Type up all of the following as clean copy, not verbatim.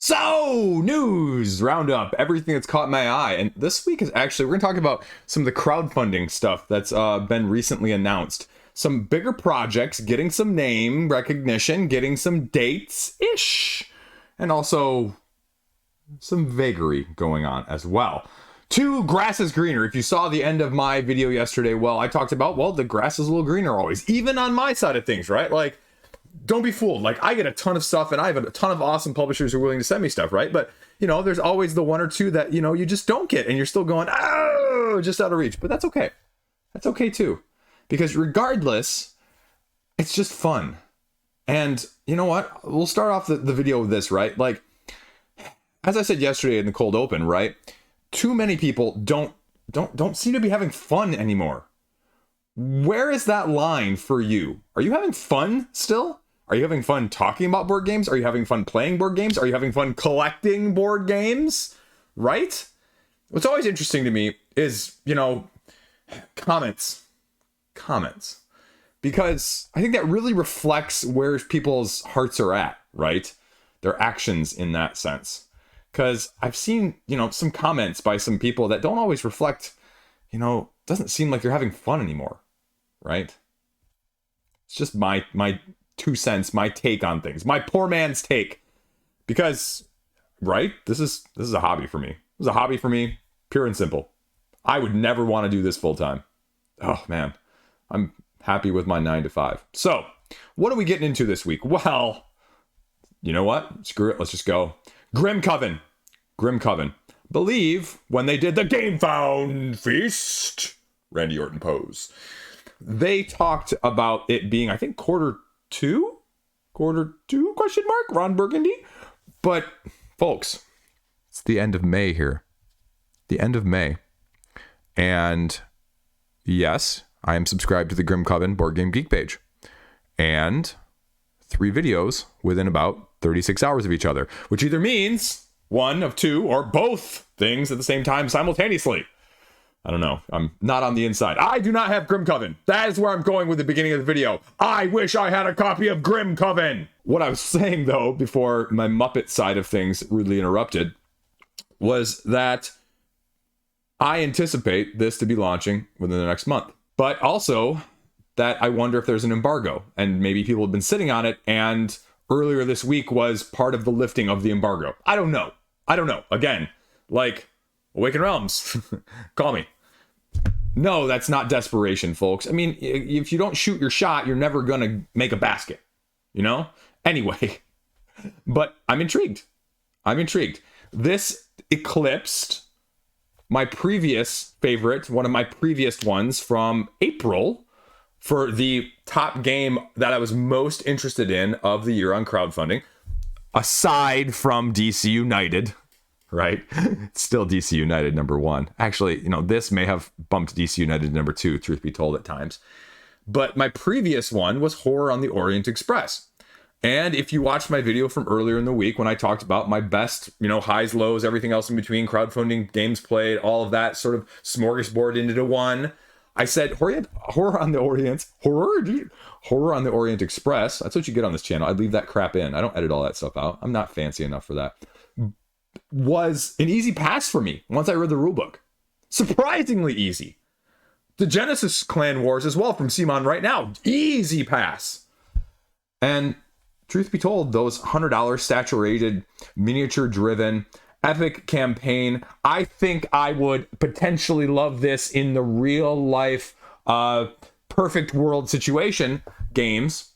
So, news roundup, everything that's caught my eye. And this week is actually, we're going to talk about some of the crowdfunding stuff that's been recently announced. Some bigger projects, getting some name recognition, getting some dates-ish, and also some vagary going on as well. Two, grass is greener. If you saw the end of my video yesterday, well, I talked about, well, the grass is a little greener always, even on my side of things, right? Like, don't be fooled. Like, I get a ton of stuff and I have a ton of awesome publishers who are willing to send me stuff, right? But, you know, there's always the one or two that, you know, you just don't get and you're still going, oh, just out of reach. But that's okay. That's okay too. Because regardless, it's just fun. And you know what? We'll start off the video with this, right? Like, as I said yesterday in the cold open, right? Too many people don't seem to be having fun anymore. Where is that line for you? Are you having fun still? Are you having fun talking about board games? Are you having fun playing board games? Are you having fun collecting board games? Right? What's always interesting to me is, you know, comments. Because I think that really reflects where people's hearts are at, right? Their actions in that sense. Because I've seen, you know, some comments by some people that don't always reflect, you know, doesn't seem like you're having fun anymore, right? It's just my 2 cents, my take on things, my poor man's take. Because, right, this is a hobby for me. It was a hobby for me, pure and simple. I would never want to do this full time. Oh man, I'm happy with my 9 to 5. So, what are we getting into this week? Well, you know what? Screw it. Let's just go. Grimcoven. Believe when they did the Game Found Feast, Randy Orton pose, they talked about it being, I think, quarter two, question mark, Ron Burgundy. But folks, it's the end of May here. The end of May. And yes, I am subscribed to the Grimcoven Board Game Geek page. And 3 videos within about 36 hours of each other, which either means one of 2 or both things at the same time simultaneously. I don't know. I'm not on the inside. I do not have Grimcoven. That is where I'm going with the beginning of the video. I wish I had a copy of Grimcoven. What I was saying, though, before my Muppet side of things rudely interrupted, was that I anticipate this to be launching within the next month. But also that I wonder if there's an embargo and maybe people have been sitting on it and earlier this week was part of the lifting of the embargo. I don't know. Again, like, Awakened Realms, call me. No, that's not desperation, folks. I mean, if you don't shoot your shot, you're never going to make a basket, you know? Anyway, but I'm intrigued. This eclipsed my previous favorite, one of my previous ones from April, for the top game that I was most interested in of the year on crowdfunding, aside from DC United, right? It's still DC United number 1. Actually, you know, this may have bumped DC United number 2, truth be told, at times. But my previous one was Horror on the Orient Express. And if you watched my video from earlier in the week when I talked about my best, you know, highs, lows, everything else in between, crowdfunding, games played, all of that sort of smorgasbord into one, I said Horror on the Orient Express. That's what you get on this channel. I leave that crap in. I don't edit all that stuff out. I'm not fancy enough for that. Was an easy pass for me once I read the rulebook. Surprisingly easy. The Genesis Clan Wars as well from Simon right now. Easy pass. And truth be told, those $100 saturated, miniature-driven, epic campaign, I think I would potentially love this in the real life perfect world situation games.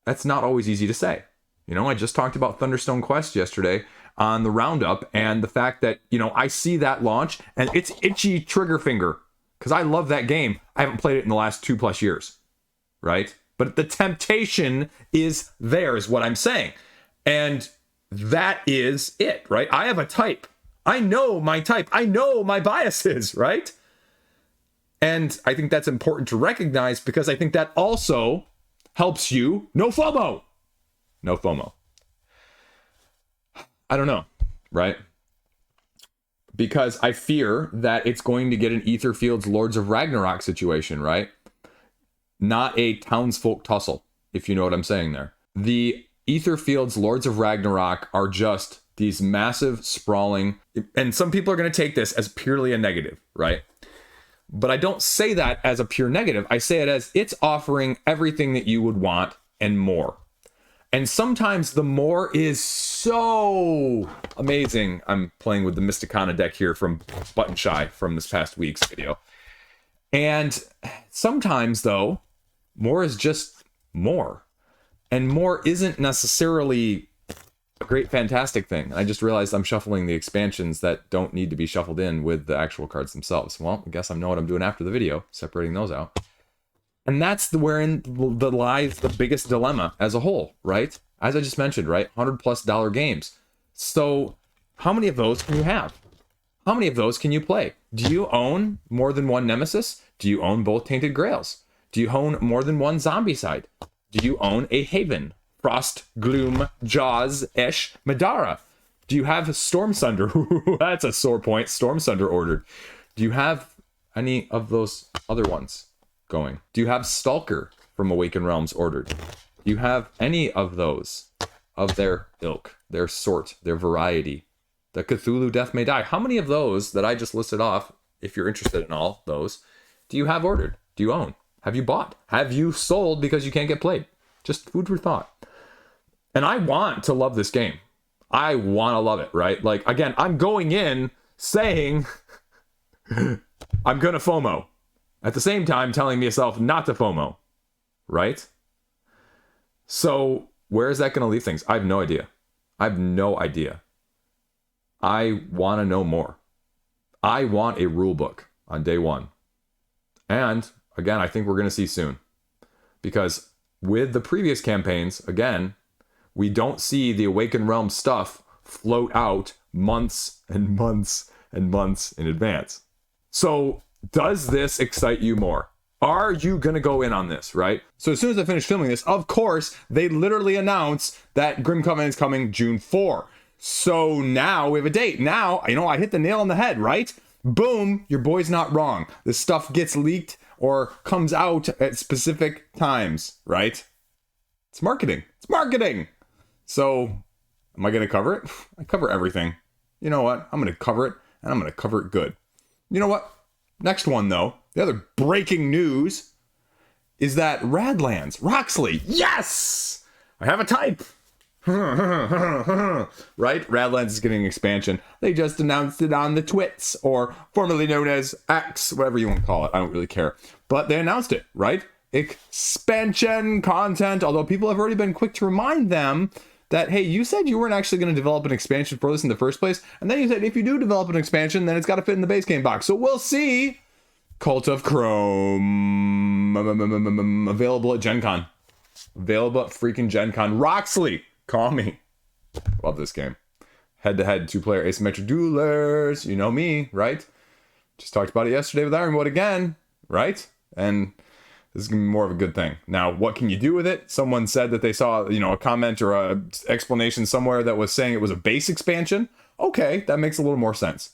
That's not always easy to say. You know, I just talked about Thunderstone Quest yesterday on the roundup and the fact that, you know, I see that launch and it's itchy trigger finger because I love that game. I haven't played it in the last 2+ years, right? But the temptation is there is what I'm saying. And that is it, right? I have a type. I know my type. I know my biases, right? And I think that's important to recognize because I think that also helps you. No FOMO. I don't know, right? Because I fear that it's going to get an Etherfield's Lords of Ragnarok situation, right? Not a townsfolk tussle, if you know what I'm saying there. The Aetherfield's Lords of Ragnarok are just these massive, sprawling, and some people are going to take this as purely a negative, right? But I don't say that as a pure negative. I say it as it's offering everything that you would want and more. And sometimes the more is so amazing. I'm playing with the Mysticana deck here from Button Shy from this past week's video. And sometimes, though, more is just more. And more isn't necessarily a great, fantastic thing. I just realized I'm shuffling the expansions that don't need to be shuffled in with the actual cards themselves. Well, I guess I know what I'm doing after the video, separating those out. And that's wherein lies the biggest dilemma as a whole, right? As I just mentioned, right? $100+ games. So how many of those can you have? How many of those can you play? Do you own more than one Nemesis? Do you own both Tainted Grails? Do you own more than one Zombicide? Do you own a Haven? Frost, Gloom, Jaws, Esh, Madara? Do you have Storm Sunder? That's a sore point. Storm Sunder ordered. Do you have any of those other ones going? Do you have Stalker from Awakened Realms ordered? Do you have any of those of their ilk, their sort, their variety? The Cthulhu Death May Die. How many of those that I just listed off, if you're interested in all those, do you have ordered? Do you own? Have you bought? Have you sold because you can't get played? Just food for thought. And I want to love this game. I want to love it, right? Like, again, I'm going in saying I'm going to FOMO. At the same time, telling myself not to FOMO, right? So where is that going to leave things? I have no idea. I have no idea. I want to know more. I want a rule book on day one. And again, I think we're going to see soon. Because with the previous campaigns, again, we don't see the Awakened Realm stuff float out months and months and months in advance. So does this excite you more? Are you going to go in on this, right? So as soon as I finish filming this, of course, they literally announce that Grimcoven is coming June 4. So now we have a date. Now, I hit the nail on the head, right? Boom, your boy's not wrong. This stuff gets leaked or comes out at specific times, right? It's marketing. It's marketing. So am I going to cover it? I cover everything. You know what? I'm going to cover it, and I'm going to cover it good. You know what? Next one, though, the other breaking news is that Radlands, Roxley, yes! I have a type. Right? Radlands is getting an expansion. They just announced it on the Twits, or formerly known as X, whatever you want to call it. I don't really care. But they announced it, right? Expansion content, although people have already been quick to remind them that, hey, you said you weren't actually going to develop an expansion for this in the first place. And then you said if you do develop an expansion, then it's got to fit in the base game box. So we'll see. Cult of Chrome. Available at Gen Con. Available at freaking Gen Con. Roxley, call me. Love this game. Head-to-head, two-player asymmetric duelers. You know me, right? Just talked about it yesterday with Ironwood again, right? And this is going to be more of a good thing. Now, what can you do with it? Someone said that they saw, a comment or a explanation somewhere that was saying it was a base expansion. Okay, that makes a little more sense.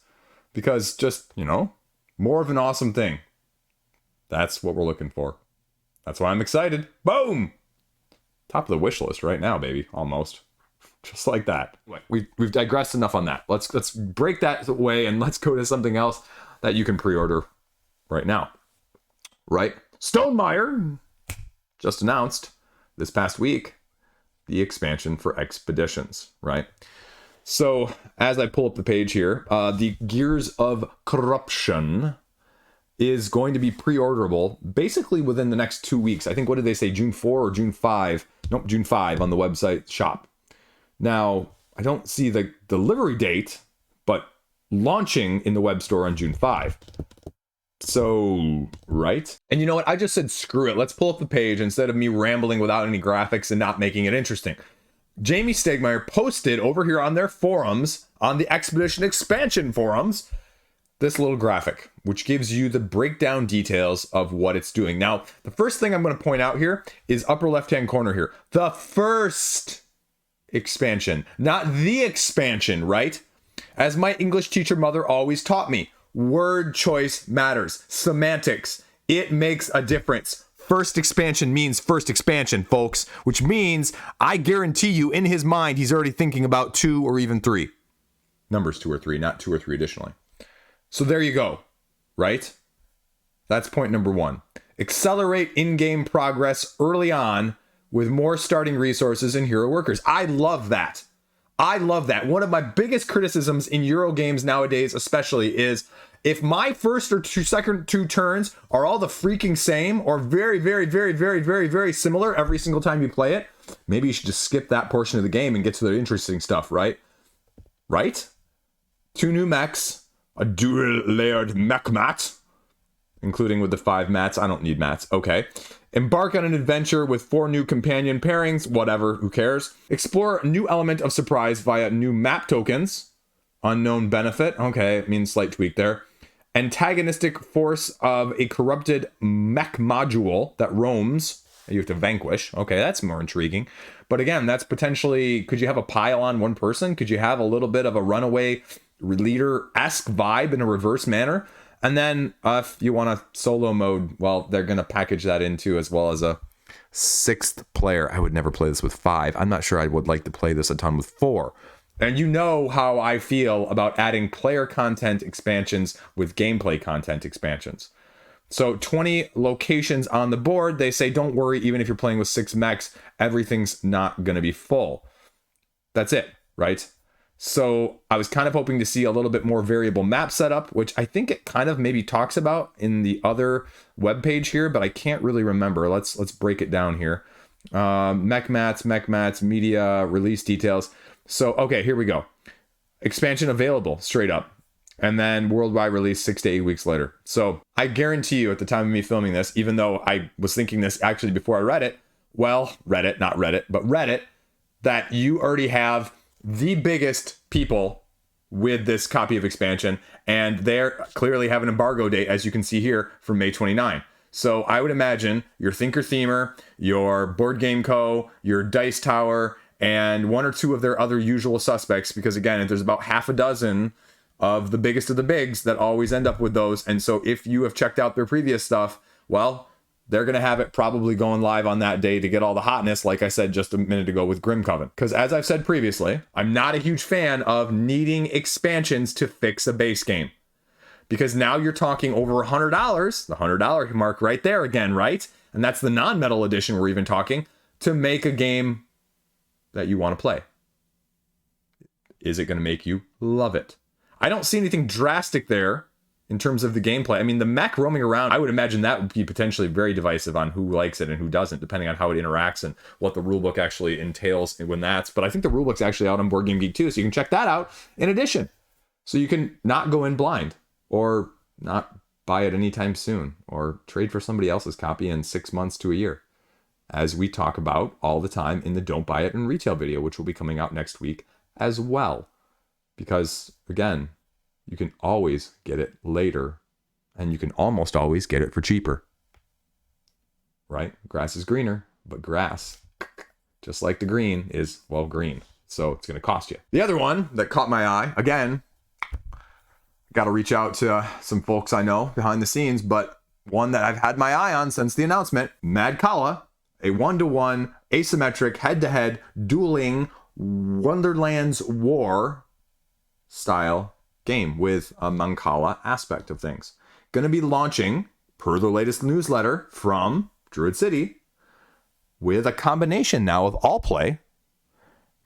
Because just, more of an awesome thing. That's what we're looking for. That's why I'm excited. Boom! Top of the wish list right now, baby. Almost. Just like that. We've digressed enough on that. Let's break that away and let's go to something else that you can pre-order right now. Right? Stonemaier just announced this past week the expansion for Expeditions, right? So as I pull up the page here, the Gears of Corruption is going to be pre-orderable basically within the next 2 weeks. I think, what did they say, June 4 or June 5? Nope, June 5 on the website shop. Now, I don't see the delivery date, but launching in the web store on June 5. So, right? And you know what? I just said, screw it. Let's pull up the page instead of me rambling without any graphics and not making it interesting. Jamie Stegmaier posted over here on their forums, on the Expedition Expansion forums, this little graphic, which gives you the breakdown details of what it's doing. Now, the first thing I'm going to point out here is upper left-hand corner here. The first expansion, not the expansion, right? As my English teacher mother always taught me, word choice matters. Semantics. It makes a difference. first expansion means first expansion, folks, which means I guarantee you in his mind, he's already thinking about 2 or even 3. Numbers 2 or 3, not 2 or 3 additionally. So there you go, right? That's point number 1. Accelerate in-game progress early on with more starting resources and hero workers. I love that. I love that. One of my biggest criticisms in Euro games nowadays, especially, is if my first or second 2 turns are all the freaking same or very, very, very, very, very, very similar every single time you play it, maybe you should just skip that portion of the game and get to the interesting stuff, right? Right? 2 new mechs, a dual-layered mech mat, including with the 5 mats. I don't need mats. Okay. Embark on an adventure with 4 new companion pairings. Whatever. Who cares? Explore a new element of surprise via new map tokens. Unknown benefit. Okay. It means slight tweak there. Antagonistic force of a corrupted mech module that roams. You have to vanquish. Okay. That's more intriguing. But again, that's potentially... Could you have a pile on one person? Could you have a little bit of a runaway leader-esque vibe in a reverse manner? And then if you want a solo mode, well, they're going to package that into as well as a 6th player. I would never play this with 5. I'm not sure I would like to play this a ton with 4. And you know how I feel about adding player content expansions with gameplay content expansions. So 20 locations on the board. They say, don't worry, even if you're playing with 6 mechs, everything's not going to be full. That's it, right? So I was kind of hoping to see a little bit more variable map setup, which I think it kind of maybe talks about in the other webpage here, but I can't really remember. Let's break it down here. Mech mats, media, release details. So, okay, here we go. Expansion available, straight up. And then worldwide release 6 to 8 weeks later. So I guarantee you at the time of me filming this, even though I was thinking this actually before I read it, well, Reddit, not Reddit, but Reddit, that you already have the biggest people with this copy of expansion, and they're clearly have an embargo date, as you can see here, from May 29. So I would imagine your Thinker Themer, your Board Game Co., your Dice Tower, and 1 or 2 of their other usual suspects, because again, there's about half a dozen of the biggest of the bigs that always end up with those. And so if you have checked out their previous stuff, well, they're going to have it probably going live on that day to get all the hotness, like I said just a minute ago with Grimcoven. Because as I've said previously, I'm not a huge fan of needing expansions to fix a base game. Because now you're talking over $100, the $100 mark right there again, right? And that's the non-metal edition we're even talking, to make a game that you want to play. Is it going to make you love it? I don't see anything drastic there in terms of the gameplay. I mean, the mech roaming around, I would imagine that would be potentially very divisive on who likes it and who doesn't, depending on how it interacts and what the rulebook actually entails when that's. But I think the rulebook's actually out on Board Game Geek too, so you can check that out in addition. So you can not go in blind or not buy it anytime soon or trade for somebody else's copy in 6 months to a year, as we talk about all the time in the Don't Buy It in Retail video, which will be coming out next week as well. Because, again, you can always get it later, and you can almost always get it for cheaper. Right? Grass is greener, but grass, just like the green, is, well, green. So it's going to cost you. The other one that caught my eye, again, got to reach out to some folks I know behind the scenes, but one that I've had my eye on since the announcement, Madcala, a 1-to-1 asymmetric head-to-head dueling Wonderlands War style game with a Mancala aspect of things. Going to be launching, per the latest newsletter from Druid City, with a combination now of Allplay.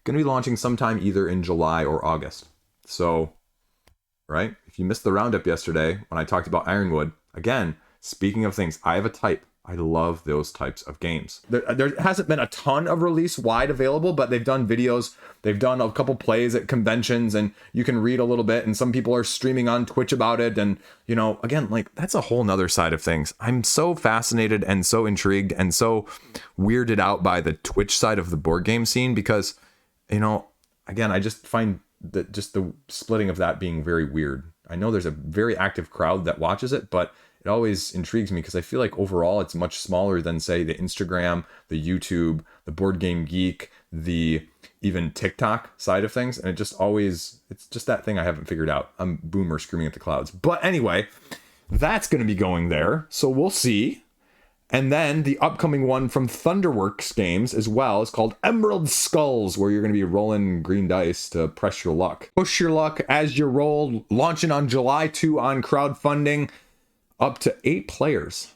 Going to be launching sometime either in July or August. So, right? If you missed the roundup yesterday when I talked about Ironwood, again, speaking of things, I have a type. I love those types of games. There hasn't been a ton of release wide available, but they've done videos. They've done a couple plays at conventions, and you can read a little bit, and some people are streaming on Twitch about it. And, you know, again, like, that's a whole nother side of things. I'm so fascinated and so intrigued and so weirded out by the Twitch side of the board game scene because, you know, again, I just find that just the splitting of that being very weird. I know there's a very active crowd that watches it, but it always intrigues me because I feel like overall it's much smaller than, say, the Instagram, the YouTube, the Board Game Geek, the even TikTok side of things. And it just always, it's just that thing I haven't figured out. I'm boomer screaming at the clouds. But anyway, that's going to be going there. So we'll see. And then the upcoming one from Thunderworks Games as well is called Emerald Skulls, where you're going to be rolling green dice to press your luck. Push your luck as you roll, launching on July 2 on crowdfunding, up to 8 players.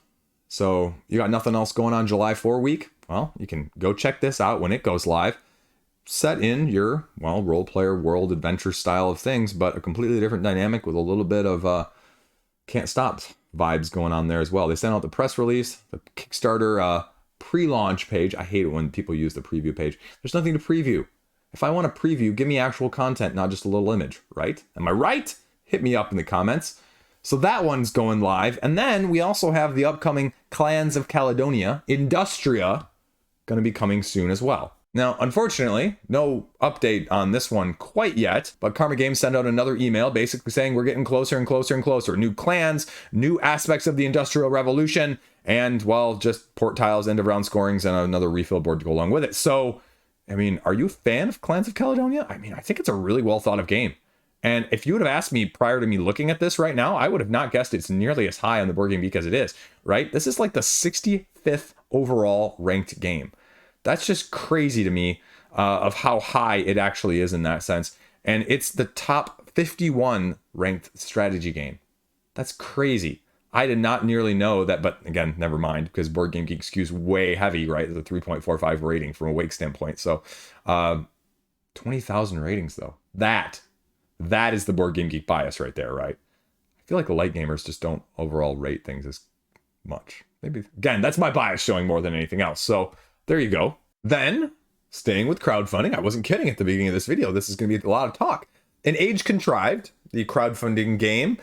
So you got nothing else going on July 4 week? Well, you can go check this out when it goes live. Set in your, well, role player world adventure style of things, but a completely different dynamic with a little bit of can't stop vibes going on there as well. They sent out the press release, the Kickstarter pre-launch page. I hate it when people use the preview page. There's nothing to preview. If I want to preview, give me actual content, not just a little image, right? Am I right? Hit me up in the comments. So that one's going live. And then we also have the upcoming Clans of Caledonia, Industria, going to be coming soon as well. Now, unfortunately, no update on this one quite yet, but Karma Games sent out another email basically saying we're getting closer and closer and closer. New clans, new aspects of the Industrial Revolution, and, well, just port tiles, end of round scorings, and another refill board to go along with it. So, I mean, are you a fan of Clans of Caledonia? I mean, I think it's a really well thought of game. And if you would have asked me prior to me looking at this right now, I would have not guessed it's nearly as high on the Board Game Geek as it is, right? This is like the 65th overall ranked game. That's just crazy to me of how high it actually is in that sense. And it's the top 51 ranked strategy game. That's crazy. I did not nearly know that, but again, never mind, because Board Game Geek skews way heavy, right? The 3.45 rating from a Wake standpoint. So 20,000 ratings, though. That is the Board Game Geek bias right there, right? I feel like the light gamers just don't overall rate things as much. Maybe, again, that's my bias showing more than anything else. So there you go. Then, staying with crowdfunding, I wasn't kidding at the beginning of this video. This is going to be a lot of talk. In Contrived, the crowdfunding game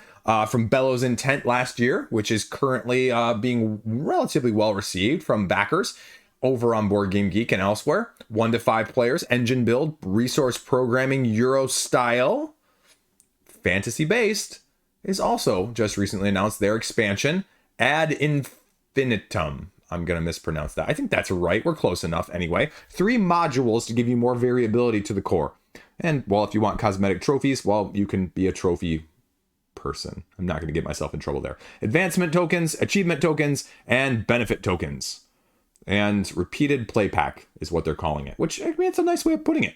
from Bellows Intent last year, which is currently being relatively well received from backers over on Board Game Geek and elsewhere. 1 to 5 players, engine build, resource programming, Euro style, fantasy based, is also just recently announced their expansion, Ad Infinitum. I'm going to mispronounce that. I think that's right. We're close enough anyway. 3 modules to give you more variability to the core. And, well, if you want cosmetic trophies, well, you can be a trophy person. I'm not going to get myself in trouble there. Advancement tokens, achievement tokens, and benefit tokens. And repeated play pack is what they're calling it, which, I mean, it's a nice way of putting it.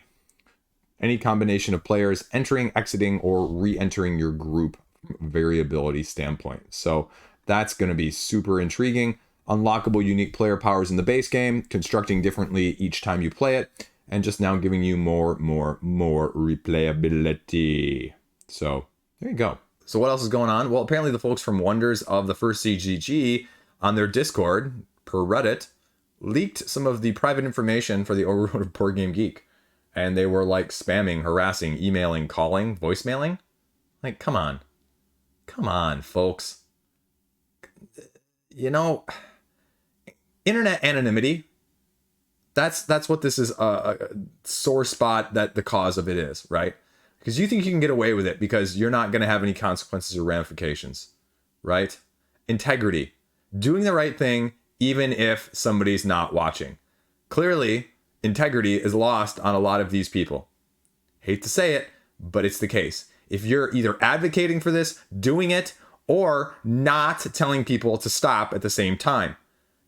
Any combination of players entering, exiting, or re-entering your group variability standpoint. So that's going to be super intriguing. Unlockable unique player powers in the base game, constructing differently each time you play it, and just now giving you more replayability. So there you go. So what else is going on? Well, apparently the folks from Wonders of the First CGG on their Discord, per Reddit, leaked some of the private information for the Overworld of Board Game Geek. And they were like spamming, harassing, emailing, calling, voicemailing. Like, come on. Come on, folks. You know, internet anonymity, that's what this is, a sore spot that the cause of it is, right? Because you think you can get away with it because you're not going to have any consequences or ramifications, right? Integrity. Doing the right thing even if somebody's not watching. Clearly, integrity is lost on a lot of these people. Hate to say it, but it's the case. If you're either advocating for this, doing it, or not telling people to stop at the same time.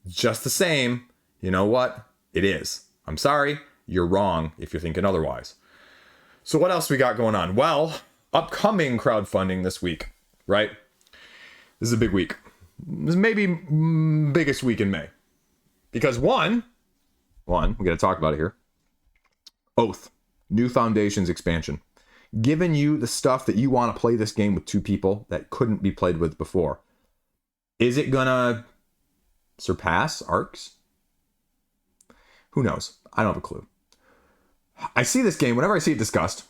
Just the same, you know what? It is. I'm sorry, you're wrong if you're thinking otherwise. So what else we got going on? Well, upcoming crowdfunding this week, right? This is a big week. This is maybe biggest week in May. Because one, we got to talk about it here. Oath, New Foundations expansion. Giving you the stuff that you want to play this game with 2 people that couldn't be played with before. Is it gonna surpass Arcs? Who knows? I don't have a clue. I see this game, whenever I see it discussed,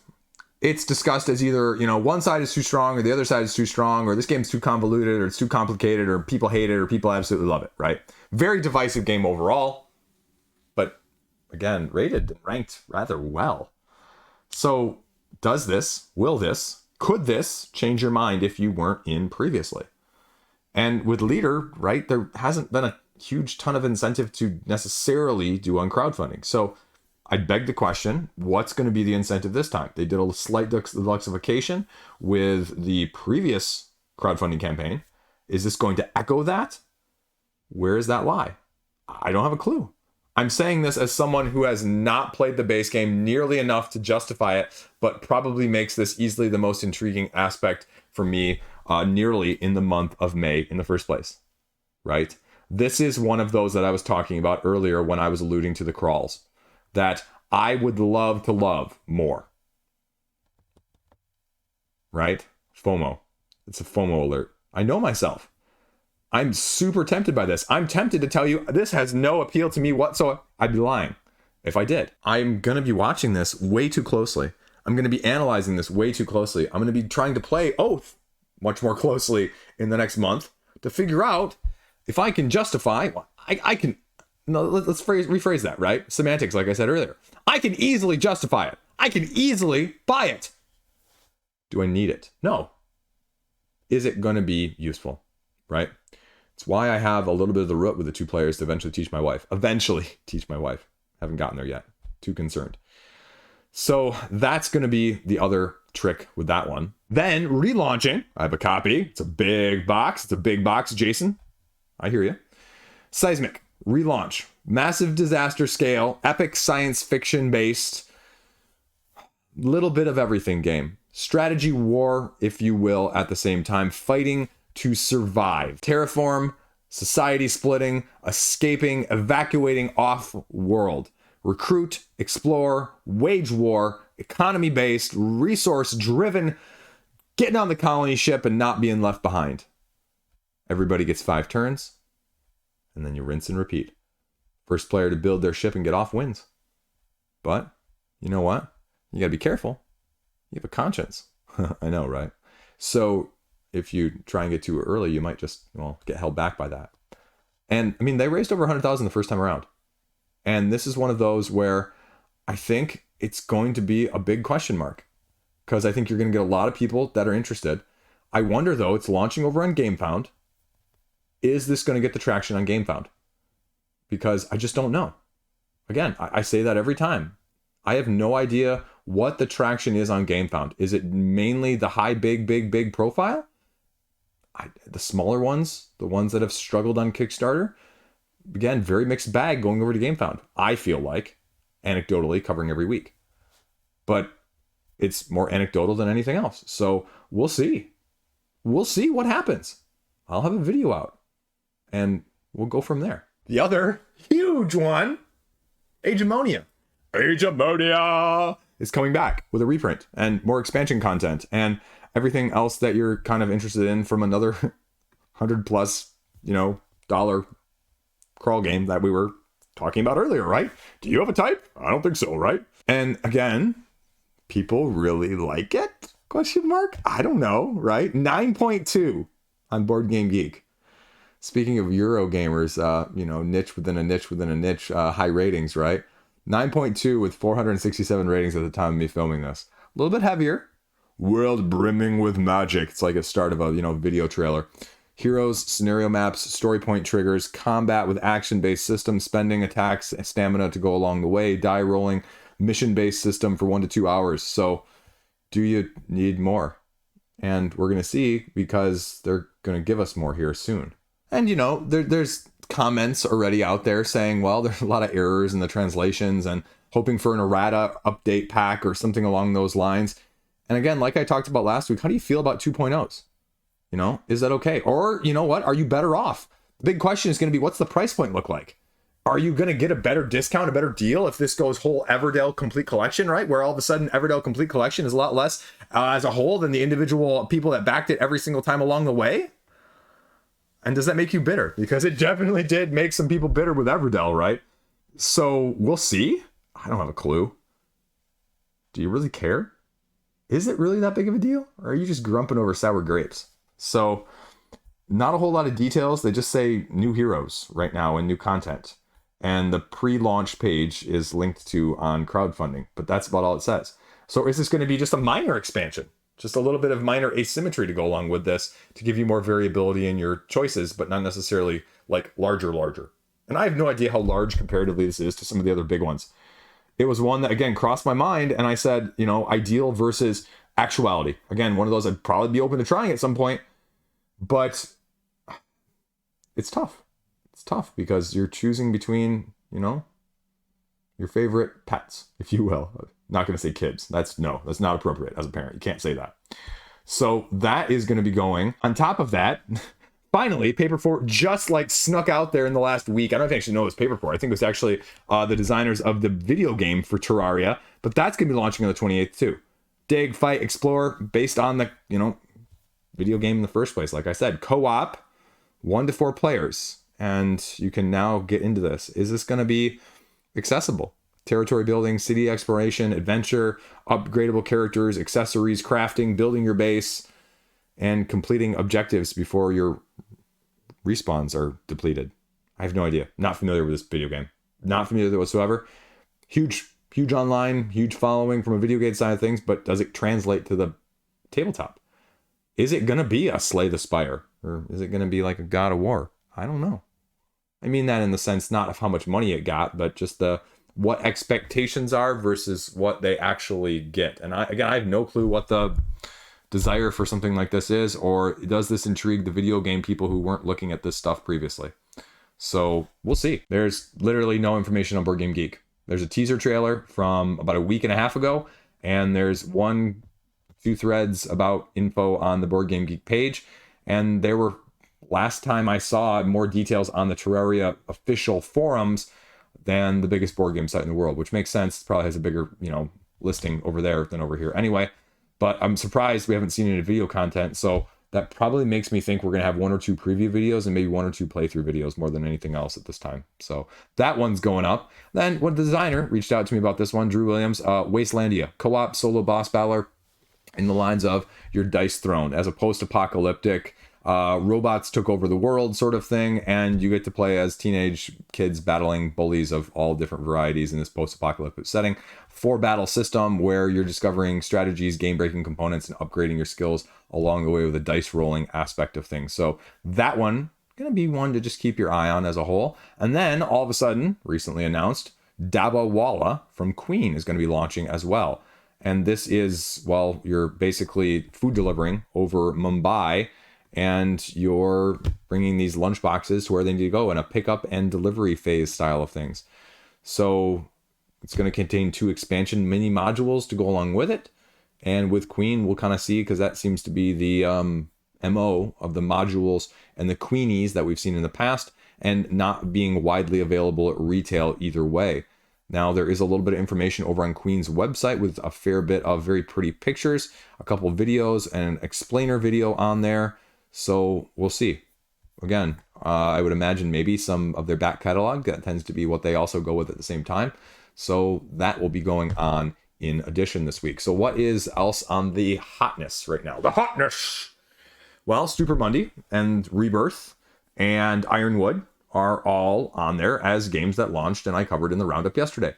it's discussed as either, you know, one side is too strong or the other side is too strong, or this game's too convoluted or it's too complicated or people hate it or people absolutely love it, right? Very divisive game overall, but again, rated and ranked rather well. So does this, will this, could this change your mind if you weren't in previously? And with Leader, right, there hasn't been a huge ton of incentive to necessarily do on crowdfunding. So I'd beg the question, what's going to be the incentive this time? They did a slight deluxification with the previous crowdfunding campaign. Is this going to echo that? Where does that lie? I don't have a clue. I'm saying this as someone who has not played the base game nearly enough to justify it, but probably makes this easily the most intriguing aspect for me nearly in the month of May in the first place, right? This is one of those that I was talking about earlier when I was alluding to the crawls, that I would love to love more, right? FOMO. It's a FOMO alert. I know myself. I'm super tempted by this. I'm tempted to tell you this has no appeal to me whatsoever. I'd be lying if I did. I'm going to be watching this way too closely. I'm going to be analyzing this way too closely. I'm going to be trying to play Oath much more closely in the next month to figure out if I can justify. Well, I can. No, let's rephrase that, right? Semantics, like I said earlier. I can easily justify it. I can easily buy it. Do I need it? No. Is it going to be useful, right? It's why I have a little bit of the root with the 2 players to eventually teach my wife. Haven't gotten there yet. Too concerned. So that's going to be the other trick with that one. Then relaunching. I have a copy. It's a big box. Jason. I hear you. Cysmic relaunch. Massive disaster scale. Epic science fiction based. Little bit of everything game. Strategy war, if you will, at the same time. Fighting to survive. Terraform, society splitting, escaping, evacuating off world. Recruit, explore, wage war, economy based, resource driven, getting on the colony ship and not being left behind. Everybody gets 5 turns, and then you rinse and repeat. First player to build their ship and get off wins. But you know what? You gotta be careful. You have a conscience. I know, right? So if you try and get too early, you might just, get held back by that. And I mean, they raised over 100,000 the first time around. And this is one of those where I think it's going to be a big question mark, because I think you're going to get a lot of people that are interested. I wonder, though, it's launching over on GameFound. Is this going to get the traction on GameFound? Because I just don't know. Again, I say that every time. I have no idea what the traction is on GameFound. Is it mainly the high, big profile? The smaller ones, the ones that have struggled on Kickstarter? Again, very mixed bag going over to GameFound. I feel like, anecdotally, covering every week. But it's more anecdotal than anything else. So we'll see. We'll see what happens. I'll have a video out, and we'll go from there. The other huge one, Agemonia. Agemonia is coming back with a reprint and more expansion content and everything else that you're kind of interested in from another $100+ dollar crawl game that we were talking about earlier, right? Do you have a type? I don't think so, right? And again, people really like it? Question mark? I don't know, right? 9.2 on Board Game Geek. Speaking of Euro gamers, niche within a niche within a niche, high ratings, right? 9.2 with 467 ratings at the time of me filming this. A little bit heavier. World brimming with magic. It's like a start of a, video trailer. Heroes, scenario maps, story point triggers, combat with action-based system, spending, attacks, stamina to go along the way, die rolling, mission-based system for 1 to 2 hours. So, do you need more? And we're going to see, because they're going to give us more here soon. And, there's comments already out there saying, well, there's a lot of errors in the translations and hoping for an errata update pack or something along those lines. And again, like I talked about last week, how do you feel about 2.0s? Is that okay? Or, what? Are you better off? The big question is going to be, what's the price point look like? Are you going to get a better discount, a better deal if this goes whole Everdell Complete Collection, right? Where all of a sudden Everdell Complete Collection is a lot less as a whole than the individual people that backed it every single time along the way? And does that make you bitter? Because it definitely did make some people bitter with Everdell, right? So we'll see. I don't have a clue. Do you really care? Is it really that big of a deal? Or are you just grumping over sour grapes? So not a whole lot of details. They just say new heroes right now and new content. And the pre-launch page is linked to on crowdfunding. But that's about all it says. So is this going to be just a minor expansion? Just a little bit of minor asymmetry to go along with this to give you more variability in your choices, but not necessarily like larger. And I have no idea how large comparatively this is to some of the other big ones. It was one that, again, crossed my mind, and I said, ideal versus actuality. Again, one of those I'd probably be open to trying at some point, but it's tough. it's tough because you're choosing between, your favorite pets, if you will. Not going to say kids. That's not appropriate as a parent. You can't say that. So that is going to be going. On top of that, finally, Paper4 just snuck out there in the last week. I don't actually know it was Paper4. I think it was actually the designers of the video game for Terraria, but that's going to be launching on the 28th too. Dig, fight, explore, based on the, video game in the first place. Like I said, co-op, 1 to 4 players. And you can now get into this. Is this going to be accessible? Territory building, city exploration, adventure, upgradable characters, accessories, crafting, building your base, and completing objectives before your respawns are depleted. I have no idea. Not familiar with this video game. Not familiar with it whatsoever. Huge online, huge following from a video game side of things, but does it translate to the tabletop? Is it going to be a Slay the Spire? Or is it going to be like a God of War? I don't know. I mean that in the sense not of how much money it got, but just what expectations are versus what they actually get. And I have no clue what the desire for something like this is, or does this intrigue the video game people who weren't looking at this stuff previously? So we'll see. There's literally no information on Board Game Geek. There's a teaser trailer from about a week and a half ago, and there's 1-2 threads about info on the Board Game Geek page, and there were, last time I saw, more details on the Terraria official forums than the biggest board game site in the world, which makes sense. It probably has a bigger, listing over there than over here anyway. But I'm surprised we haven't seen any video content, so that probably makes me think we're going to have 1 or 2 preview videos and maybe 1 or 2 playthrough videos more than anything else at this time. So that one's going up. Then when the designer reached out to me about this one, Drew Williams, Wastelandia, co-op solo boss battler in the lines of your dice throne as a post-apocalyptic robots took over the world sort of thing, and you get to play as teenage kids battling bullies of all different varieties in this post-apocalyptic setting. 4 battle system where you're discovering strategies, game-breaking components, and upgrading your skills along the way with a dice rolling aspect of things. So that one gonna be one to just keep your eye on as a whole. And then all of a sudden, recently announced, Dabba Walla from Queen is going to be launching as well. And this is, well, you're basically food delivering over Mumbai, and you're bringing these lunch boxes to where they need to go in a pickup and delivery phase style of things. So it's going to contain 2 expansion mini modules to go along with it. And with Queen, we'll kind of see, because that seems to be the MO of the modules and the Queenies that we've seen in the past, and not being widely available at retail either way. Now, there is a little bit of information over on Queen's website with a fair bit of very pretty pictures, a couple of videos, and an explainer video on there. So we'll see. Again, I would imagine maybe some of their back catalog. That tends to be what they also go with at the same time. So that will be going on in addition this week. So what is else on the hotness right now? The hotness! Well, Super Monday and Rebirth and Ironwood are all on there as games that launched and I covered in the roundup yesterday.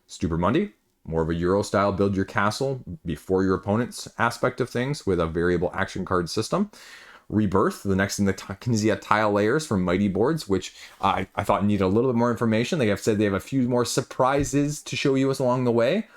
Super Monday, more of a Euro style build your castle before your opponent's aspect of things with a variable action card system. Rebirth, the next in the Knizia tile layers from Mighty Boards, which I thought needed a little bit more information. They have said they have a few more surprises to show you as along the way,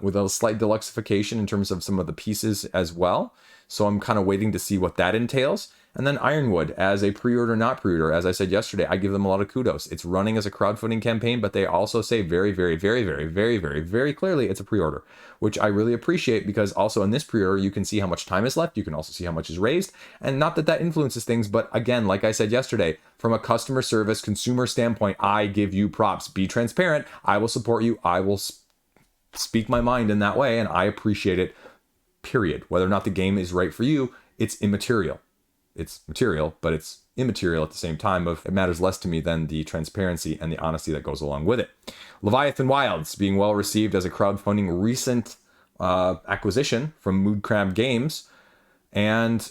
with a slight deluxification in terms of some of the pieces as well. So I'm kind of waiting to see what that entails. And then Ironwood as a pre-order, not pre-order. As I said yesterday, I give them a lot of kudos. It's running as a crowdfunding campaign, but they also say very, very, very, very, very, very, very clearly it's a pre-order, which I really appreciate, because also in this pre-order, you can see how much time is left. You can also see how much is raised. And not that that influences things, but again, like I said yesterday, from a customer service, consumer standpoint, I give you props. Be transparent. I will support you. I will speak my mind in that way, and I appreciate it, period. Whether or not the game is right for you, it's immaterial. It's material, but it's immaterial at the same time. It matters less to me than the transparency and the honesty that goes along with it. Leviathan Wilds being well received as a crowdfunding recent acquisition from Mood Crab Games. And,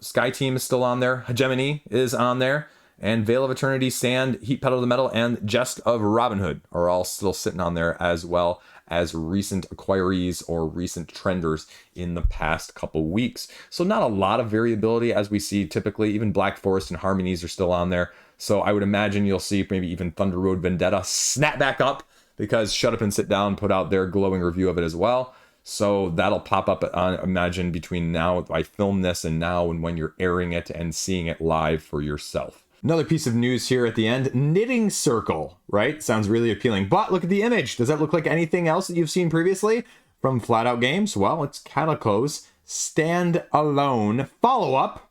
Sky Team is still on there. Hegemony is on there. And Veil of Eternity, Sand, Heat Pedal to the Metal, and Jest of Robin Hood are all still sitting on there, as well as recent acquirees or recent trenders in the past couple weeks. So not a lot of variability as we see typically. Even Black Forest and Harmonies are still on there. So I would imagine you'll see maybe even Thunder Road Vendetta snap back up, because Shut Up and Sit Down put out their glowing review of it as well. So that'll pop up, I imagine, between now, I film this, and now, and when you're airing it and seeing it live for yourself. Another piece of news here at the end, knitting circle, right? Sounds really appealing. But look at the image. Does that look like anything else that you've seen previously from Flat Out Games? Well, it's Calico's stand-alone follow-up.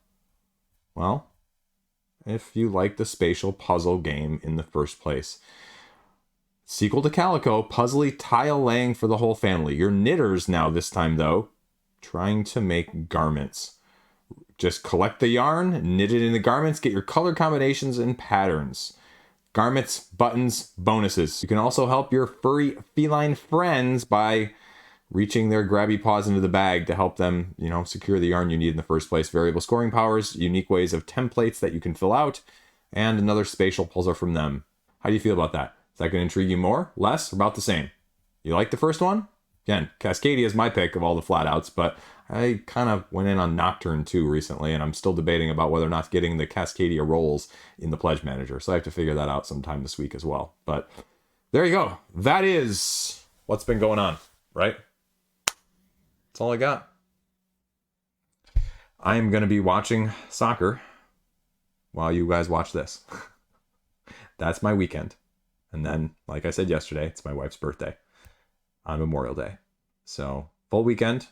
Well, if you like the spatial puzzle game in the first place. Sequel to Calico, puzzly tile laying for the whole family. You're knitters now this time, though, trying to make garments. Just collect the yarn, knit it into garments, get your color combinations and patterns. Garments, buttons, bonuses. You can also help your furry feline friends by reaching their grabby paws into the bag to help them, secure the yarn you need in the first place. Variable scoring powers, unique ways of templates that you can fill out, and another spatial puzzle from them. How do you feel about that? Is that going to intrigue you more, less, or about the same? You like the first one? Again, Cascadia is my pick of all the flat outs, but I kind of went in on Nocturne 2 recently, and I'm still debating about whether or not getting the Cascadia rolls in the Pledge Manager. So I have to figure that out sometime this week as well. But there you go. That is what's been going on, right? That's all I got. I am going to be watching soccer while you guys watch this. That's my weekend. And then, like I said yesterday, it's my wife's birthday on Memorial Day. So, full weekend.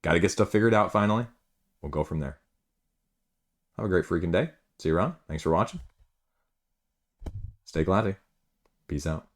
Got to get stuff figured out finally. We'll go from there. Have a great freaking day. See you around. Thanks for watching. Stay classy. Peace out.